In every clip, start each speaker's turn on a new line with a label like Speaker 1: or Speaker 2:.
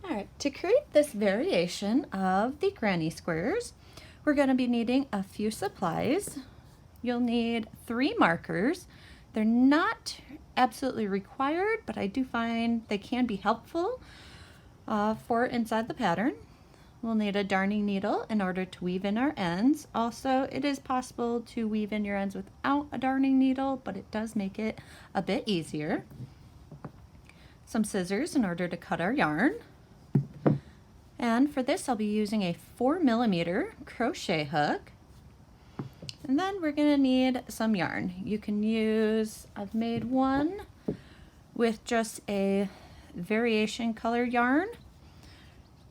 Speaker 1: Alright, to create this variation of the granny squares, we're going to be needing a few supplies. You'll need 3 markers. They're not absolutely required, but I do find they can be helpful for inside the pattern. We'll need a darning needle in order to weave in our ends. Also, it is possible to weave in your ends without a darning needle, but it does make it a bit easier. Some scissors in order to cut our yarn. And for this, I'll be using a 4mm crochet hook. And then we're going to need some yarn. You can use, I've made one with just a variation color yarn.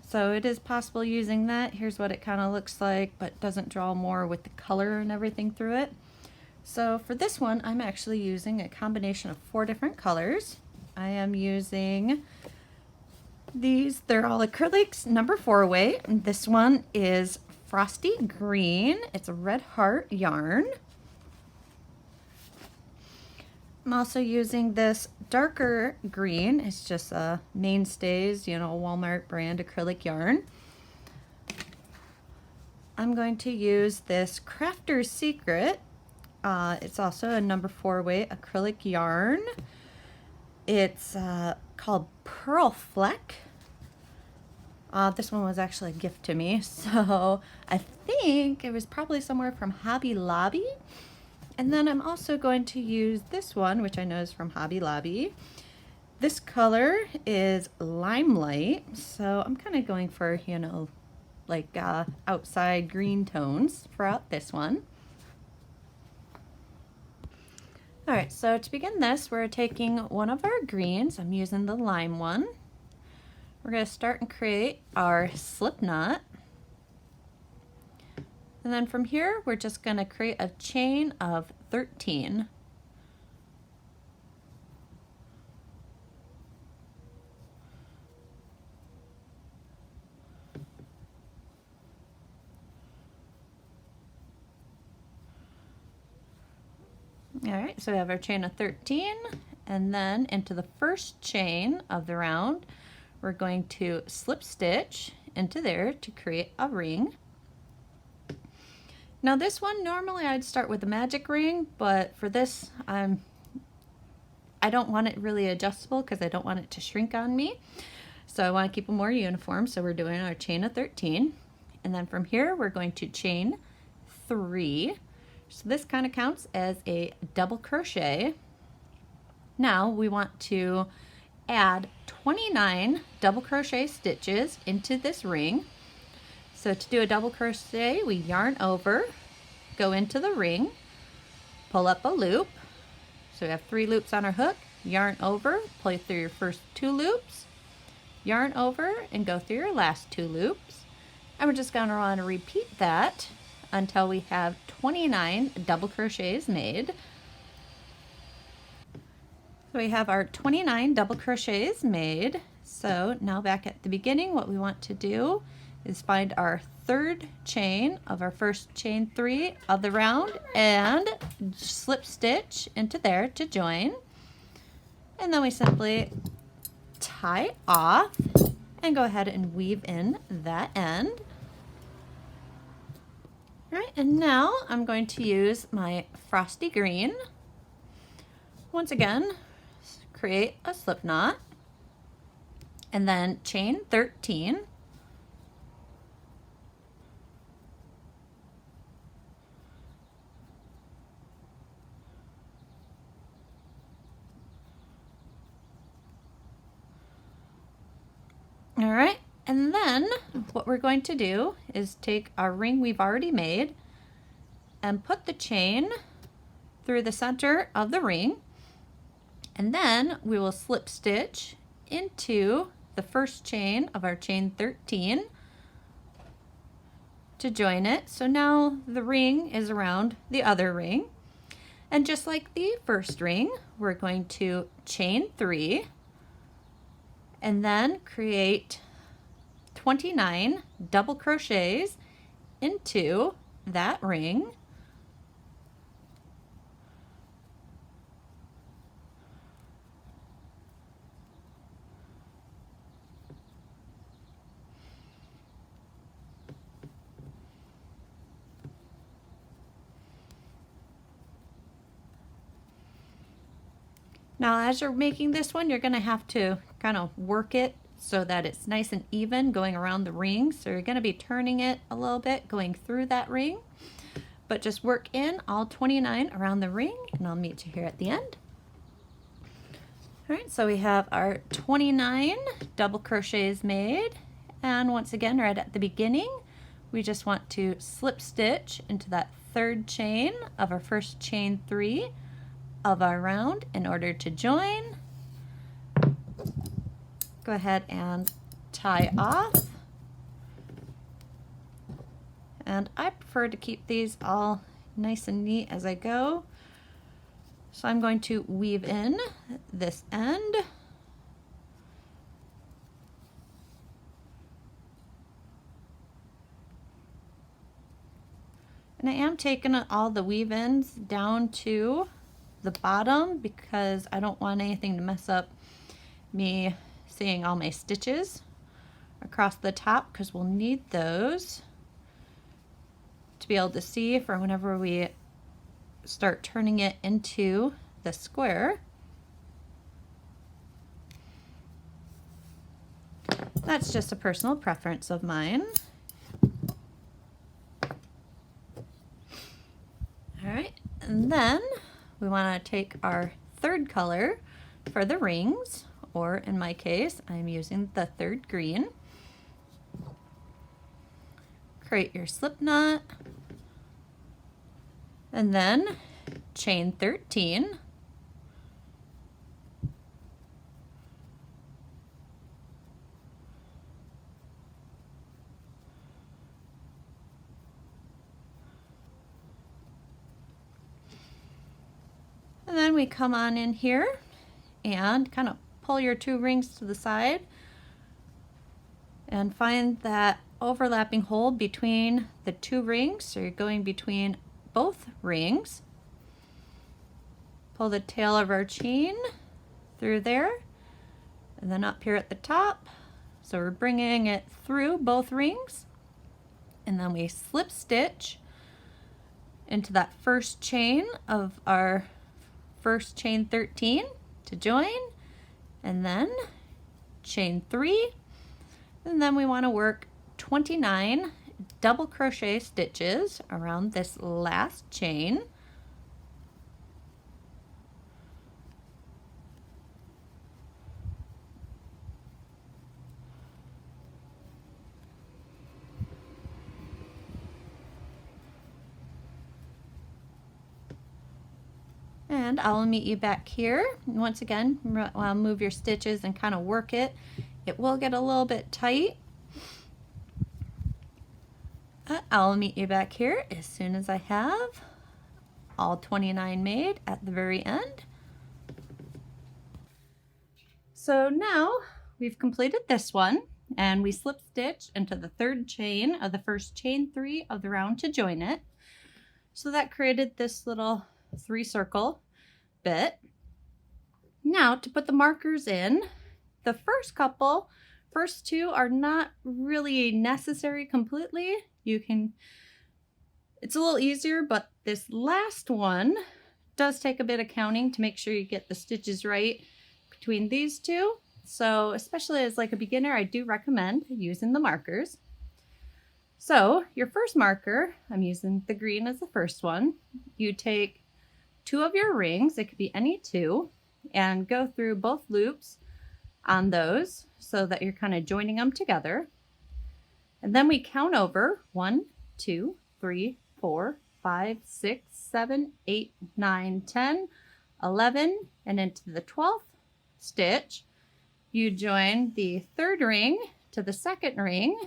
Speaker 1: So it is possible using that. Here's what it kind of looks like, but doesn't draw more with the color and everything through it. So for this one, I'm actually using a combination of 4 different colors. I am using these, they're all acrylics, number 4 weight. This one is Frosty Green. It's a red heart yarn. I'm also using this darker green. It's just a Mainstays, Walmart brand acrylic yarn. I'm going to use this Crafter's Secret. It's also a number 4 weight acrylic yarn. It's called Pearl Fleck. This one was actually a gift to me, so I think it was probably somewhere from Hobby Lobby. And then I'm also going to use this one, which I know is from Hobby Lobby. This color is Limelight, so I'm kind of going for, like outside green tones throughout this one. Alright, so to begin this, we're taking one of our greens. I'm using the lime one. We're going to start and create our slip knot. And then from here, we're just going to create a chain of 13. Alright, so we have our chain of 13, and then into the first chain of the round, we're going to slip stitch into there to create a ring. Now this one, normally I'd start with a magic ring, but for this, I don't want it really adjustable because I don't want it to shrink on me. So I want to keep them more uniform, so we're doing our chain of 13. And then from here, we're going to chain 3. So this kind of counts as a double crochet. Now we want to add 29 double crochet stitches into this ring. So to do a double crochet, we yarn over, go into the ring, pull up a loop. So we have 3 loops on our hook, yarn over, pull through your first 2 loops, yarn over, and go through your last 2 loops. And we're just going to want to repeat that until we have 29 double crochets made. So we have our 29 double crochets made. So now back at the beginning, what we want to do is find our 3rd chain of our first chain 3 of the round and slip stitch into there to join. And then we simply tie off and go ahead and weave in that end. All right, and now I'm going to use my Frosty Green. Once again, create a slip knot and then chain 13. All right, and then what we're going to do is take our ring we've already made and put the chain through the center of the ring, and then we will slip stitch into the first chain of our chain 13 to join it. So now the ring is around the other ring, and just like the first ring, we're going to chain 3 and then create 29 double crochets into that ring. Now as you're making this one, you're going to have to kind of work it so that it's nice and even going around the ring. So you're going to be turning it a little bit going through that ring, but just work in all 29 around the ring, and I'll meet you here at the end. All right, so we have our 29 double crochets made, and once again right at the beginning we just want to slip stitch into that third chain of our first chain 3 of our round in order to join. Go ahead and tie off, and I prefer to keep these all nice and neat as I go, so I'm going to weave in this end, and I am taking all the weave ins down to the bottom because I don't want anything to mess up me seeing all my stitches across the top, because we'll need those to be able to see for whenever we start turning it into the square. That's just a personal preference of mine. All right, and then we want to take our third color for the rings, or in my case, I'm using the third green. Create your slip knot, and then chain 13. And then we come on in here and kind of pull your 2 rings to the side and find that overlapping hole between the 2 rings. So you're going between both rings. Pull the tail of our chain through there, and then up here at the top. So we're bringing it through both rings, and then we slip stitch into that first chain of our first chain 13 to join, and then chain 3, and then we want to work 29 double crochet stitches around this last chain. And I'll meet you back here. Once again, move your stitches and kind of work it. It will get a little bit tight. I'll meet you back here as soon as I have all 29 made at the very end. So now we've completed this one, and we slip stitch into the third chain of the first chain 3 of the round to join it. So that created this little 3 circle bit. Now to put the markers in, the first 2 are not really necessary completely. It's a little easier, but this last one does take a bit of counting to make sure you get the stitches right between these 2. So especially as like a beginner, I do recommend using the markers. So your first marker, I'm using the green as the first one. You take 2 of your rings, it could be any 2, and go through both loops on those so that you're kind of joining them together. And then we count over 1, 2, 3, 4, 5, 6, 7, 8, 9, 10, 11, and into the 12th stitch, you join the third ring to the second ring,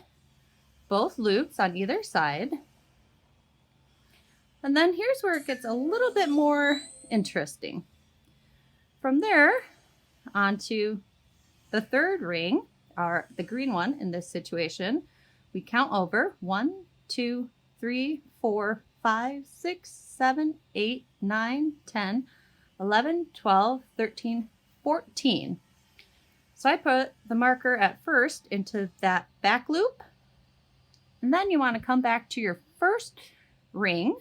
Speaker 1: both loops on either side. And then here's where it gets a little bit more interesting. From there onto the third ring, or the green one in this situation, we count over 1, 2, 3, 4, 5, 6, 7, 8, 9, 10, 11, 12, 13, 14. So I put the marker at first into that back loop, and then you want to come back to your first ring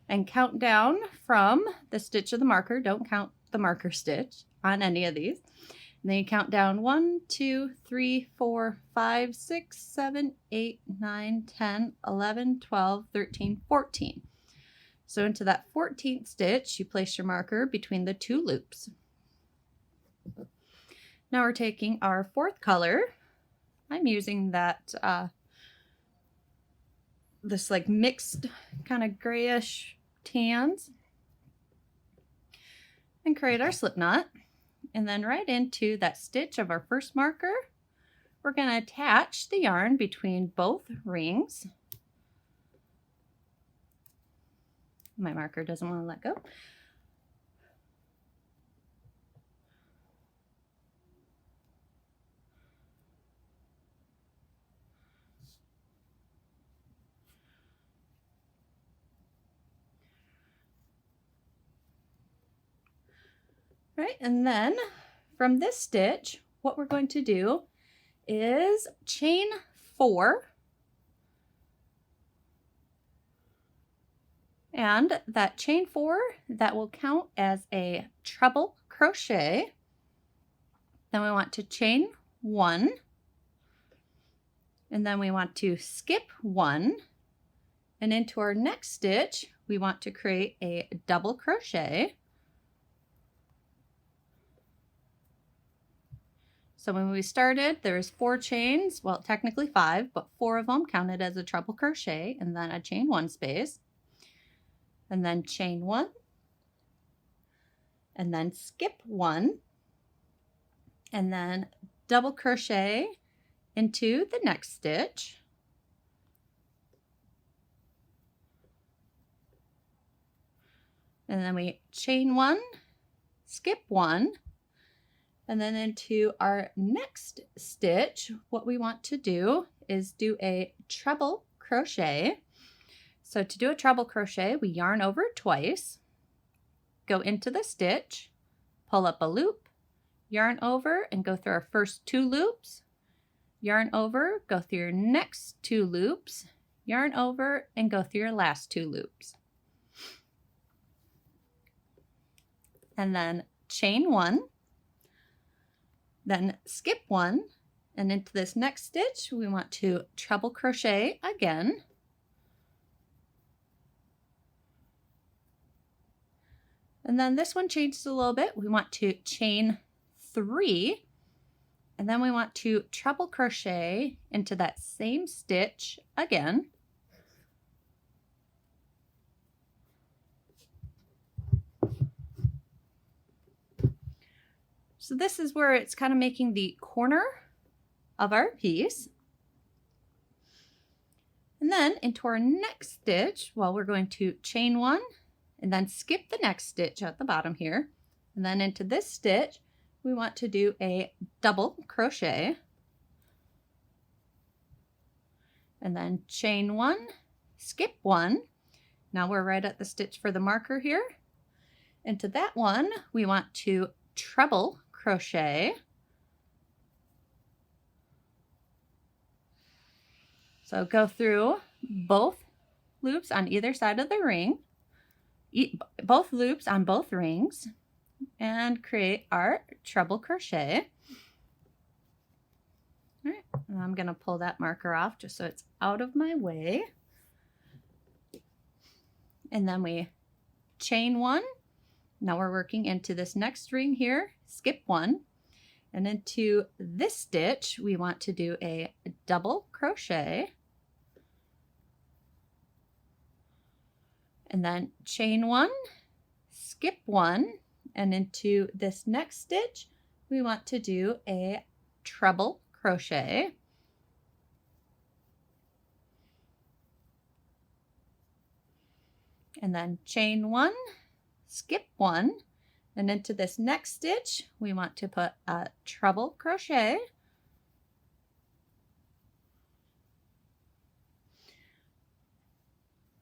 Speaker 1: and count down from the stitch of the marker. Don't count the marker stitch on any of these. And then you count down 1, 2, 3, 4, 5, 6, 7, 8, 9, 10, 11, 12, 13, 14. So into that 14th stitch, you place your marker between the 2 loops. Now we're taking our 4th color. I'm using that this like mixed kind of grayish tans, and create our slip knot. And then right into that stitch of our first marker, we're going to attach the yarn between both rings. My marker doesn't want to let go. Right, and then from this stitch, what we're going to do is chain 4, and that chain 4, that will count as a treble crochet. Then we want to chain 1, and then we want to skip 1, and into our next stitch we want to create a double crochet. So when we started, there was 4 chains, well, technically 5, but 4 of them counted as a treble crochet, and then a chain 1 space, and then chain 1, and then skip 1, and then double crochet into the next stitch, and then we chain 1, skip 1, and then into our next stitch, what we want to do is do a treble crochet. So to do a treble crochet, we yarn over twice, go into the stitch, pull up a loop, yarn over and go through our first 2 loops, yarn over, go through your next 2 loops, yarn over and go through your last 2 loops. And then chain 1, then skip 1, and into this next stitch we want to treble crochet again, and then this one changes a little bit. We want to chain 3, and then we want to treble crochet into that same stitch again, so this is where it's kind of making the corner of our piece. And then into our next stitch, well, we're going to chain 1 and then skip the next stitch at the bottom here. And then into this stitch, we want to do a double crochet. And then chain 1, skip 1. Now we're right at the stitch for the marker here. Into that one, we want to treble crochet. So go through both loops on either side of the ring, both loops on both rings, and create our treble crochet. All right, and I'm going to pull that marker off just so it's out of my way. And then we chain 1. Now we're working into this next ring here, skip 1, and into this stitch we want to do a double crochet, and then chain 1, skip 1, and into this next stitch we want to do a treble crochet, and then chain 1, skip 1, and into this next stitch we want to put a treble crochet,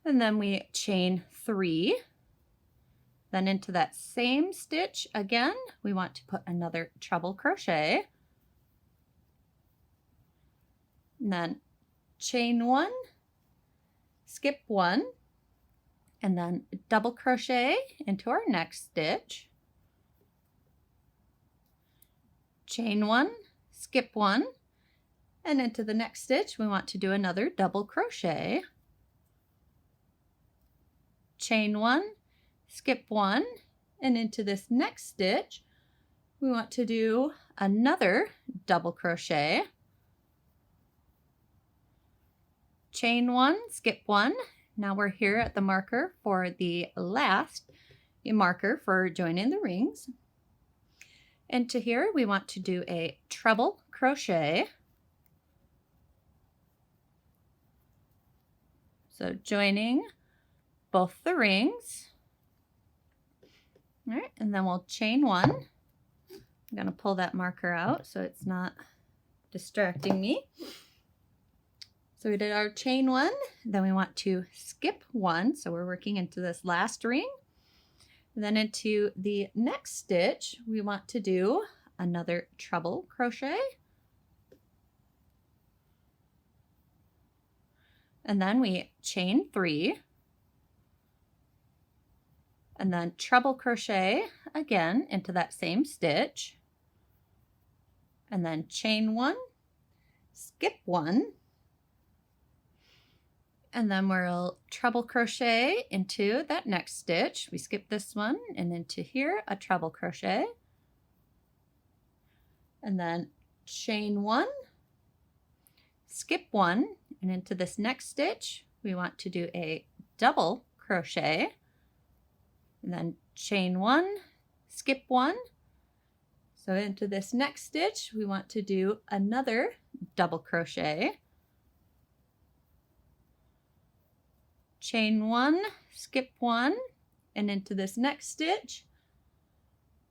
Speaker 1: and then we chain 3, then into that same stitch again we want to put another treble crochet, and then chain 1, skip 1, and then double crochet into our next stitch, chain one, skip one, and into the next stitch we want to do another double crochet, chain one, skip one, and into this next stitch we want to do another double crochet, chain one, skip one. Now we're here at the marker for the last marker for joining the rings. Into here we want to do a treble crochet. So joining both the rings. All right, and then we'll chain one. I'm going to pull that marker out so it's not distracting me. So we did our chain one, then we want to skip one. So we're working into this last ring. And then into the next stitch, we want to do another treble crochet. And then we chain three. And then treble crochet again into that same stitch. And then chain one, skip one. And then we'll treble crochet into that next stitch. We skip this one and into here a treble crochet. And then chain one, skip one, and into this next stitch we want to do a double crochet. And then chain one, skip one. So into this next stitch we want to do another double crochet. Chain one, skip one, and into this next stitch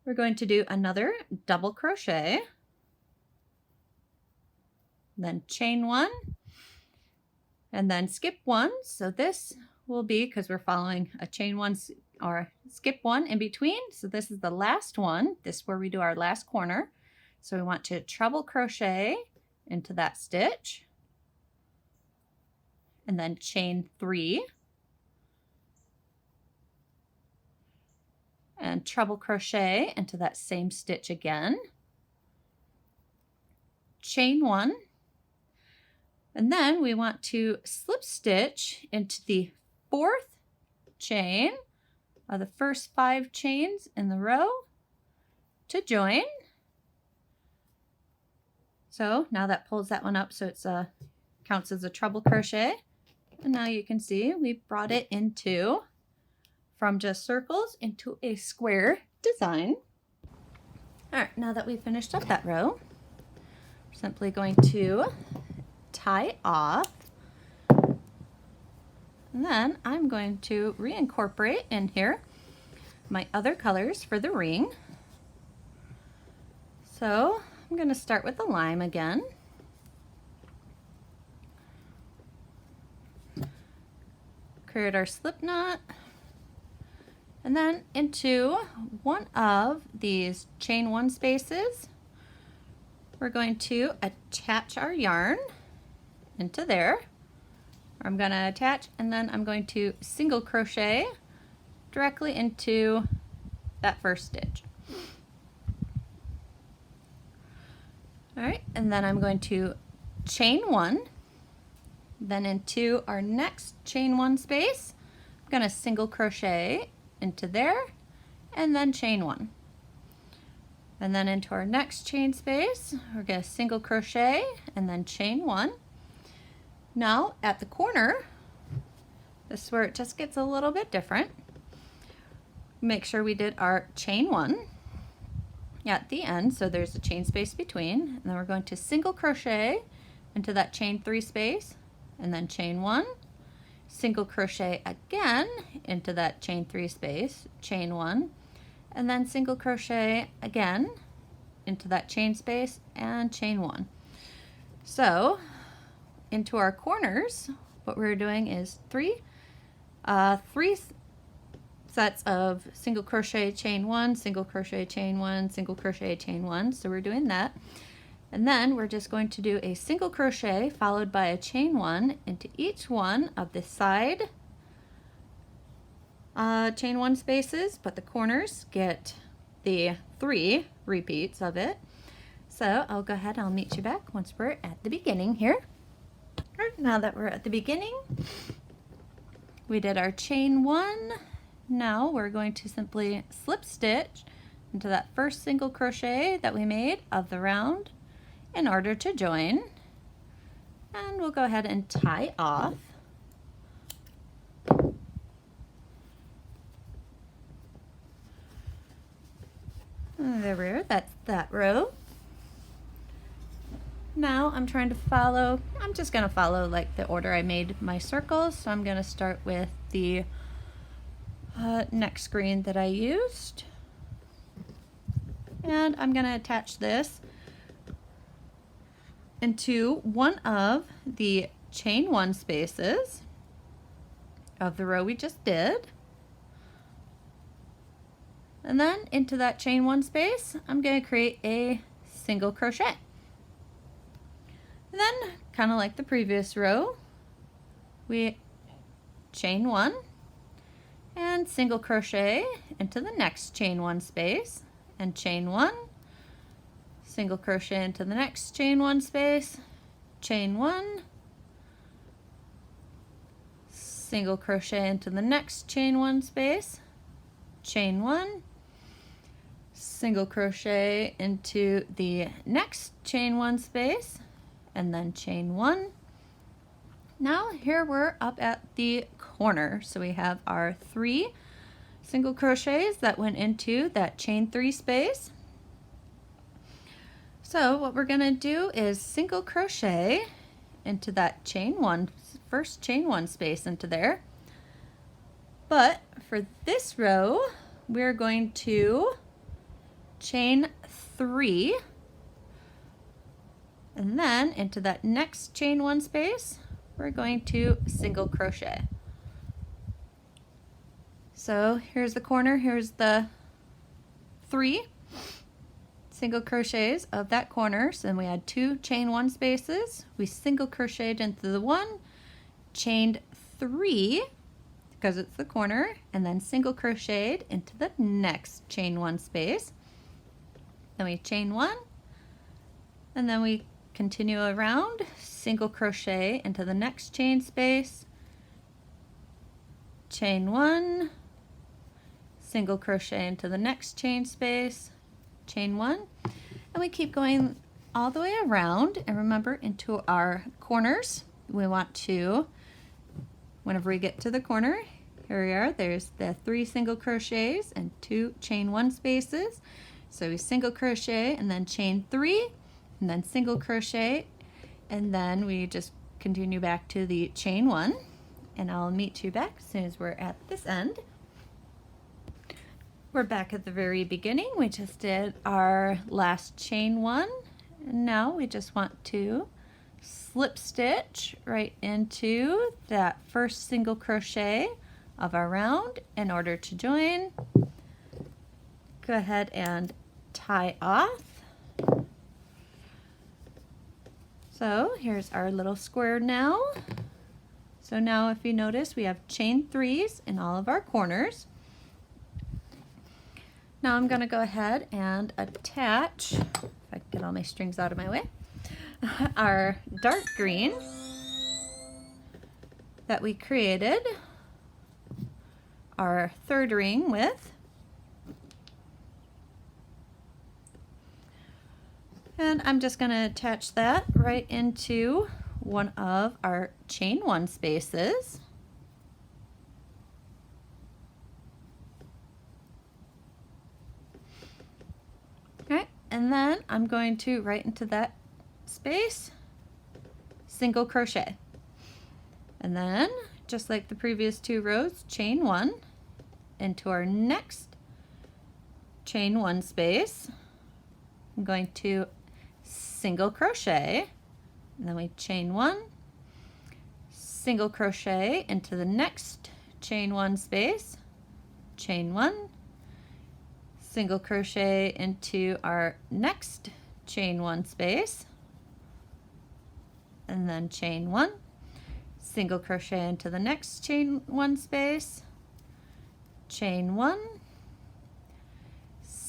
Speaker 1: we're going to do another double crochet, then chain one, and then skip one. So this will be, because we're following a chain one or skip one in between, so this is the last one. This is where we do our last corner. So we want to treble crochet into that stitch, and then chain three, and treble crochet into that same stitch again, chain one, and then we want to slip stitch into the fourth chain of the first 5 chains in the row to join. So now that pulls that one up so it's counts as a treble crochet, and now you can see we brought it into from just circles into a square design. All right, now that we've finished up that row, we're simply going to tie off. And then I'm going to reincorporate in here my other colors for the ring. So I'm going to start with the lime again. Create our slip knot. And then into one of these chain one spaces, we're going to attach our yarn into there. I'm going to attach, and then I'm going to single crochet directly into that first stitch. All right, and then I'm going to chain one, then into our next chain one space, I'm going to single crochet into there, and then chain one. And then into our next chain space, we're going to single crochet and then chain one. Now at the corner, this is where it just gets a little bit different. Make sure we did our chain one at the end, so there's a chain space between, and then we're going to single crochet into that chain three space, and then chain one, single crochet again into that chain three space, chain one, and then single crochet again into that chain space and chain one. So into our corners, what we're doing is three sets of single crochet, chain one, single crochet, chain one, single crochet, chain one. So we're doing that. And then we're just going to do a single crochet followed by a chain one into each one of the side chain one spaces, but the corners get the 3 repeats of it. So I'll go ahead, I'll meet you back once we're at the beginning here. All right, now that we're at the beginning, we did our chain 1. Now we're going to simply slip stitch into that first single crochet that we made of the round in order to join. And we'll go ahead and tie off. And there we are, that's that row. Now I'm trying to follow, I'm just going to follow like the order I made my circles. So I'm going to start with the next green that I used. And I'm going to attach this into one of the chain 1 spaces of the row we just did. And then into that chain 1 space, I'm going to create a single crochet. And then, kind of like the previous row, we chain 1 and single crochet into the next chain 1 space and chain 1, single crochet into the next chain 1 space, chain 1, single crochet into the next chain 1 space, chain 1, single crochet into the next chain 1 space, and then chain 1. Now here we're up at the corner, so we have our 3 single crochets that went into that chain 3 space. So what we're going to do is single crochet into that chain 1, first chain 1 space into there. But for this row, we're going to chain 3, and then into that next chain 1 space, we're going to single crochet. So here's the corner, here's the 3 single crochets of that corner. So then we had 2 chain 1 spaces, we single crocheted into the 1, chained 3 because it's the corner, and then single crocheted into the next chain 1 space. Then we chain 1, and then we continue around, single crochet into the next chain space, chain 1, single crochet into the next chain space, chain 1, and we keep going all the way around. And remember, into our corners, we want to, whenever we get to the corner, here we are, there's the 3 single crochets and 2 chain 1 spaces. So we single crochet and then chain 3, and then single crochet, and then we just continue back to the chain 1, and I'll meet you back as soon as we're at this end. We're back at the very beginning. We just did our last chain 1, and now we just want to slip stitch right into that first single crochet of our round in order to join. Go ahead and tie off. So here's our little square now. So now if you notice, we have chain 3s in all of our corners. Now I'm going to go ahead and attach, if I can get all my strings out of my way, our dark green that we created our 3rd ring with. And I'm just going to attach that right into one of our chain 1 spaces. Okay, and then I'm going to right into that space, single crochet. And then, just like the previous 2 rows, chain 1 into our next chain 1 space. I'm going to single crochet, and then we chain 1, single crochet into the next chain 1 space, chain 1, single crochet into our next chain 1 space, and then chain 1, single crochet into the next chain 1 space, chain 1,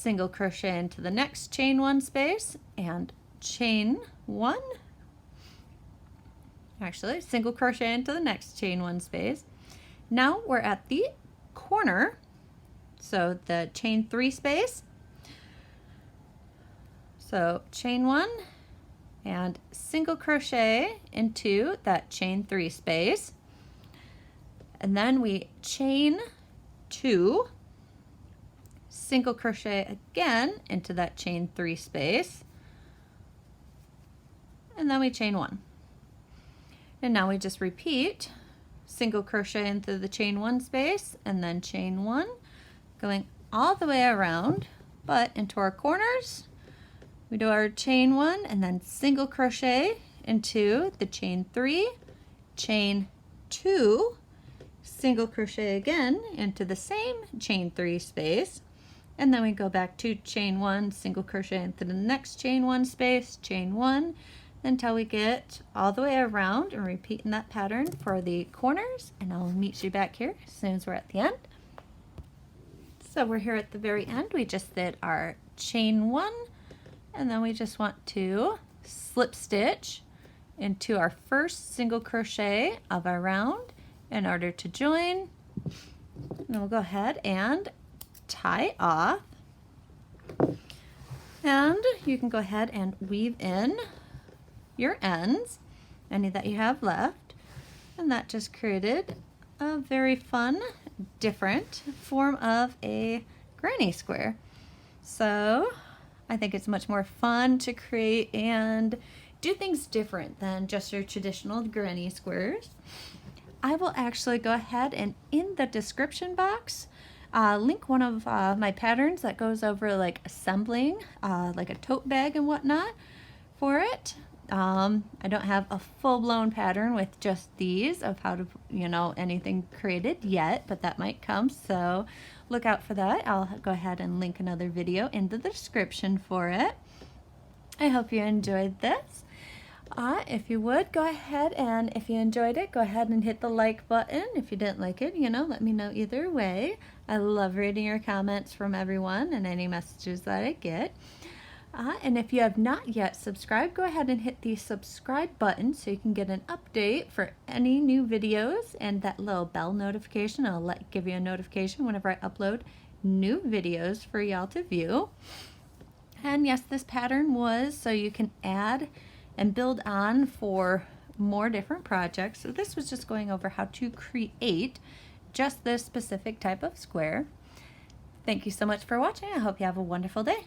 Speaker 1: single crochet into the next chain 1 space and chain 1. Actually, single crochet into the next chain 1 space. Now we're at the corner, so the chain 3 space. So chain 1 and single crochet into that chain 3 space, and then we chain 2, single crochet again into that chain 3 space, and then we chain 1. And now we just repeat single crochet into the chain 1 space and then chain 1, going all the way around, but into our corners we do our chain 1 and then single crochet into the chain 3, chain 2, single crochet again into the same chain 3 space, and then we go back to chain 1, single crochet into the next chain 1 space, chain 1, until we get all the way around, and repeating that pattern for the corners, and I'll meet you back here as soon as we're at the end. So we're here at the very end. We just did our chain 1, and then we just want to slip stitch into our first single crochet of our round in order to join. And we'll go ahead and tie off, and you can go ahead and weave in your ends, any that you have left, and that just created a very fun, different form of a granny square. So I think it's much more fun to create and do things different than just your traditional granny squares. I will actually go ahead and in the description box link one of my patterns that goes over like assembling like a tote bag and whatnot for it. I don't have a full-blown pattern with just these of how to, anything created yet, but that might come, so look out for that. I'll go ahead and link another video in the description for it. I hope you enjoyed this. If you would, go ahead and if you enjoyed it, go ahead and hit the like button. If you didn't like it, let me know either way. I love reading your comments from everyone and any messages that I get. And if you have not yet subscribed, go ahead and hit the subscribe button so you can get an update for any new videos, and that little bell notification. I'll give you a notification whenever I upload new videos for y'all to view. And yes, this pattern was so you can add and build on for more different projects. So this was just going over how to create just this specific type of square. Thank you so much for watching. I hope you have a wonderful day.